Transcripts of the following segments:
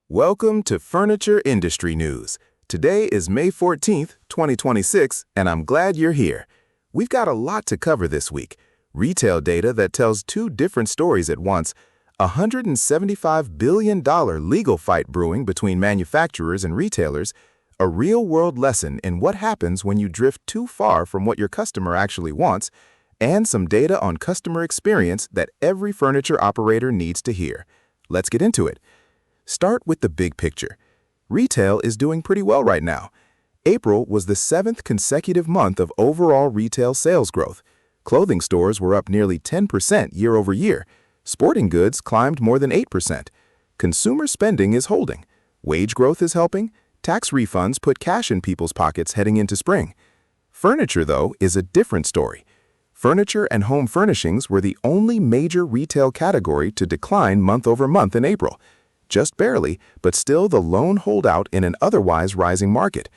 Welcome to Furniture Industry News. Today is May 14th, 2026, and I'm glad you're here. We've got a lot to cover this week. Retail data that tells two different stories at once, a $175 billion legal fight brewing between manufacturers and retailers, a real-world lesson in what happens when you drift too far from what your customer actually wants, and some data on customer experience that every furniture operator needs to hear. Let's get into it. Start with the big picture. Retail is doing pretty well right now. April was the 7th consecutive month of overall retail sales growth. Clothing stores were up nearly 10% year over year. Sporting goods climbed more than 8%. Consumer spending is holding. Wage growth is helping. Tax refunds put cash in people's pockets heading into spring. Furniture, though, is a different story. Furniture and home furnishings were the only major retail category to decline month over month in April. Just barely, but still the lone holdout in an otherwise rising market.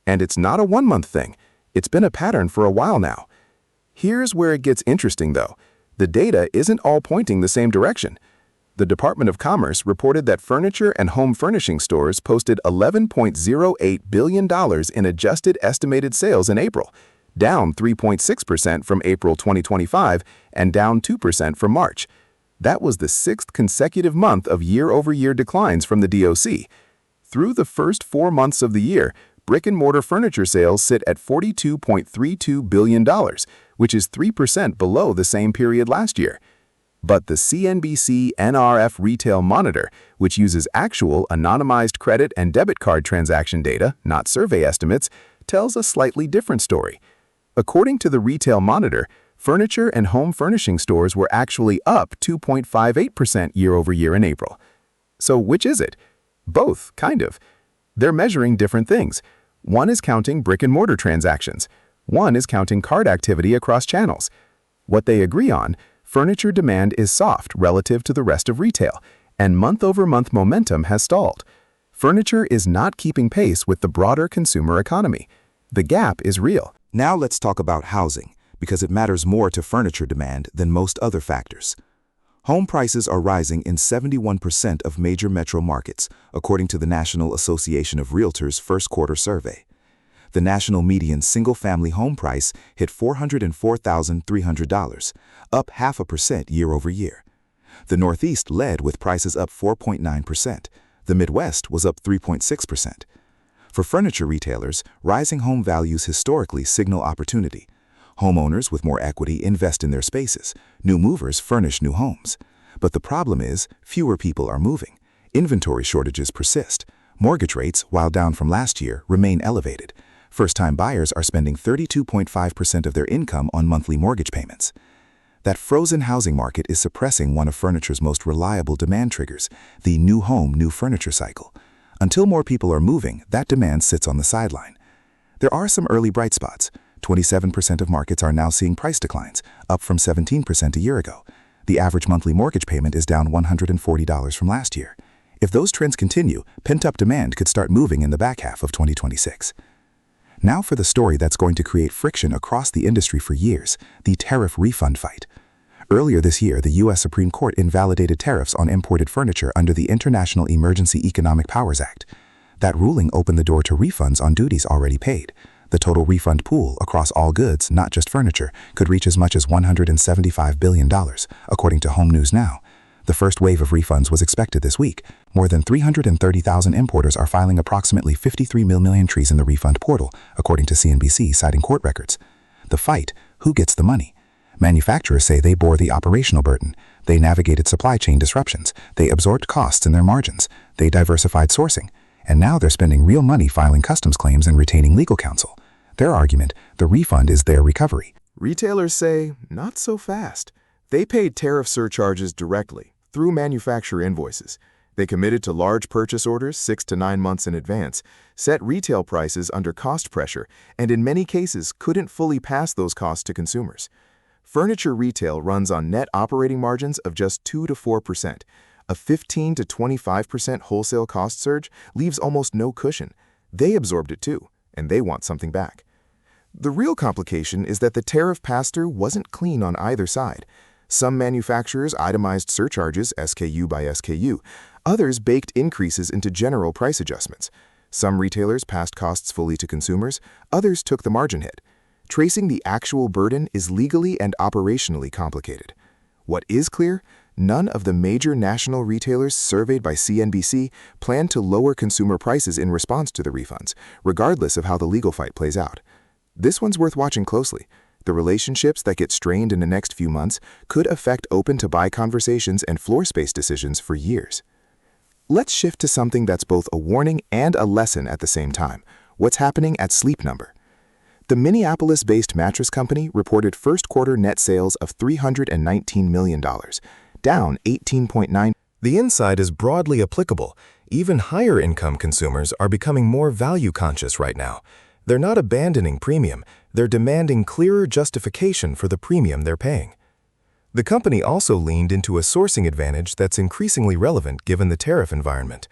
And it's not a one-month thing. It's been a pattern for a while now. Here's where it gets interesting, though. The data isn't all pointing the same direction. The Department of Commerce reported that furniture and home furnishing stores posted $11.08 billion in adjusted estimated sales in April, down 3.6% from April 2025 and down 2% from March. That was the 6th consecutive month of year-over-year declines from the DOC. Through the first 4 months of the year, brick-and-mortar furniture sales sit at $42.32 billion, which is 3% below the same period last year. But the CNBC NRF Retail Monitor, which uses actual anonymized credit and debit card transaction data, not survey estimates, tells a slightly different story. According to the Retail Monitor, furniture and home furnishing stores were actually up 2.58% year over year in April. So which is it? Both, kind of. They're measuring different things. One is counting brick-and-mortar transactions. One is counting card activity across channels. What they agree on, furniture demand is soft relative to the rest of retail, and month-over-month momentum has stalled. Furniture is not keeping pace with the broader consumer economy. The gap is real. Now let's talk about housing, because it matters more to furniture demand than most other factors. Home prices are rising in 71% of major metro markets, according to the National Association of Realtors' first quarter survey. The national median single-family home price hit $404,300, up 0.5% year over year. The Northeast led with prices up 4.9%. The Midwest was up 3.6%. For furniture retailers, rising home values historically signal opportunity. Homeowners with more equity invest in their spaces. New movers furnish new homes. But the problem is, fewer people are moving. Inventory shortages persist. Mortgage rates, while down from last year, remain elevated. First-time buyers are spending 32.5% of their income on monthly mortgage payments. That frozen housing market is suppressing one of furniture's most reliable demand triggers, the new home, new furniture cycle. Until more people are moving, that demand sits on the sideline. There are some early bright spots. 27% of markets are now seeing price declines, up from 17% a year ago. The average monthly mortgage payment is down $140 from last year. If those trends continue, pent-up demand could start moving in the back half of 2026. Now for the story that's going to create friction across the industry for years, the tariff refund fight. Earlier this year, the U.S. Supreme Court invalidated tariffs on imported furniture under the International Emergency Economic Powers Act. That ruling opened the door to refunds on duties already paid. The total refund pool across all goods, not just furniture, could reach as much as $175 billion, according to Home News Now. The first wave of refunds was expected this week. More than 330,000 importers are filing approximately 53 million entries in the refund portal, according to CNBC, citing court records. The fight: who gets the money? Manufacturers say they bore the operational burden. They navigated supply chain disruptions. They absorbed costs in their margins. They diversified sourcing. And now they're spending real money filing customs claims and retaining legal counsel. Their argument: the refund is their recovery. Retailers say, not so fast. They paid tariff surcharges directly, through manufacturer invoices. They committed to large purchase orders 6 to 9 months in advance, set retail prices under cost pressure, and in many cases couldn't fully pass those costs to consumers. Furniture retail runs on net operating margins of just 2 to 4%. A 15 to 25% wholesale cost surge leaves almost no cushion. They absorbed it too, and they want something back. The real complication is that the tariff pass-through wasn't clean on either side. Some manufacturers itemized surcharges SKU by SKU. Others baked increases into general price adjustments. Some retailers passed costs fully to consumers, others took the margin hit. Tracing the actual burden is legally and operationally complicated. What is clear? None of the major national retailers surveyed by CNBC plan to lower consumer prices in response to the refunds, regardless of how the legal fight plays out. This one's worth watching closely. The relationships that get strained in the next few months could affect open-to-buy conversations and floor space decisions for years. Let's shift to something that's both a warning and a lesson at the same time: what's happening at Sleep Number. The Minneapolis-based mattress company reported first-quarter net sales of $319 million, down 18.9%. The insight is broadly applicable. Even higher-income consumers are becoming more value-conscious right now. They're not abandoning premium, they're demanding clearer justification for the premium they're paying. The company also leaned into a sourcing advantage that's increasingly relevant given the tariff environment.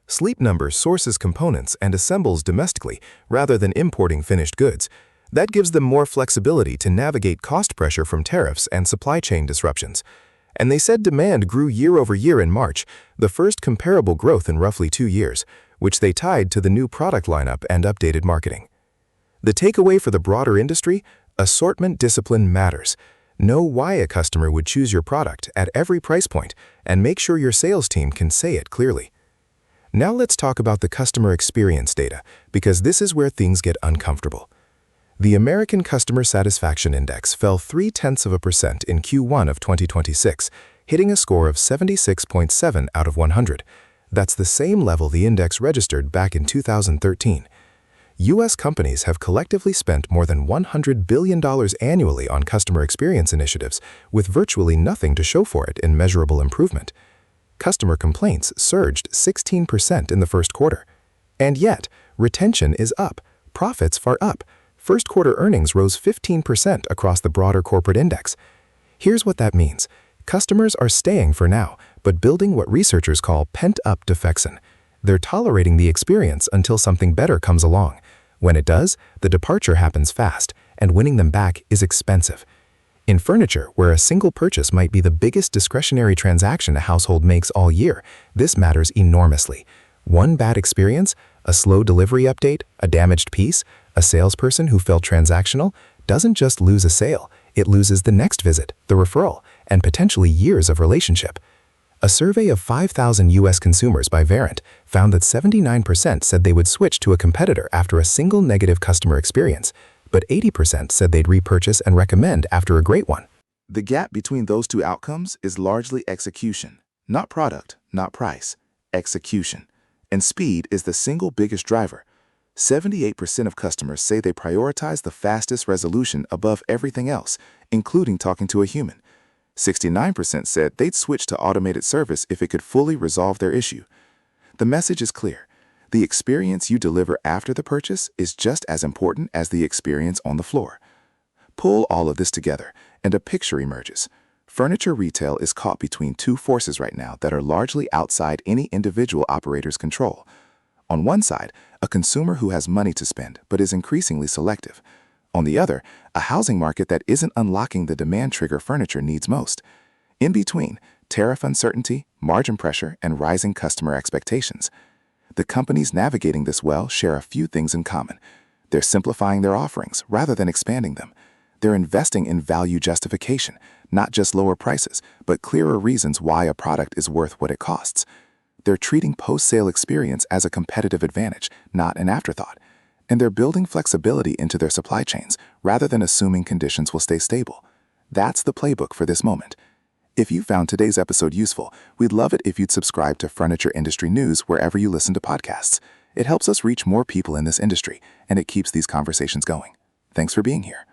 Sleep Number sources components and assembles domestically rather than importing finished goods. That gives them more flexibility to navigate cost pressure from tariffs and supply chain disruptions. And they said demand grew year over year in March, the first comparable growth in roughly 2 years, which they tied to the new product lineup and updated marketing. The takeaway for the broader industry: assortment discipline matters. Know why a customer would choose your product at every price point, and make sure your sales team can say it clearly. Now let's talk about the customer experience data, because this is where things get uncomfortable. The American Customer Satisfaction Index fell 0.3% in Q1 of 2026, hitting a score of 76.7 out of 100. That's the same level the index registered back in 2013. U.S. companies have collectively spent more than $100 billion annually on customer experience initiatives, with virtually nothing to show for it in measurable improvement. Customer complaints surged 16% in the first quarter. And yet, retention is up, profits far up. First quarter earnings rose 15% across the broader corporate index. Here's what that means. Customers are staying for now, but building what researchers call pent-up defection. They're tolerating the experience until something better comes along. When it does, the departure happens fast, and winning them back is expensive. In furniture, where a single purchase might be the biggest discretionary transaction a household makes all year, this matters enormously. One bad experience, a slow delivery update, a damaged piece, a salesperson who felt transactional, doesn't just lose a sale, it loses the next visit, the referral, and potentially years of relationship. A survey of 5,000 U.S. consumers by Verint found that 79% said they would switch to a competitor after a single negative customer experience, but 80% said they'd repurchase and recommend after a great one. The gap between those two outcomes is largely execution. Not product, not price. Execution. And speed is the single biggest driver. 78% of customers say they prioritize the fastest resolution above everything else, including talking to a human. 69% said they'd switch to automated service if it could fully resolve their issue. The message is clear. The experience you deliver after the purchase is just as important as the experience on the floor. Pull all of this together, and a picture emerges. Furniture retail is caught between two forces right now that are largely outside any individual operator's control. On one side, a consumer who has money to spend but is increasingly selective. On the other, a housing market that isn't unlocking the demand trigger furniture needs most. In between, tariff uncertainty, margin pressure, and rising customer expectations. The companies navigating this well share a few things in common. They're simplifying their offerings rather than expanding them. They're investing in value justification, not just lower prices, but clearer reasons why a product is worth what it costs. They're treating post-sale experience as a competitive advantage, not an afterthought. And they're building flexibility into their supply chains rather than assuming conditions will stay stable. That's the playbook for this moment. If you found today's episode useful, we'd love it if you'd subscribe to Furniture Industry News wherever you listen to podcasts. It helps us reach more people in this industry, and it keeps these conversations going. Thanks for being here.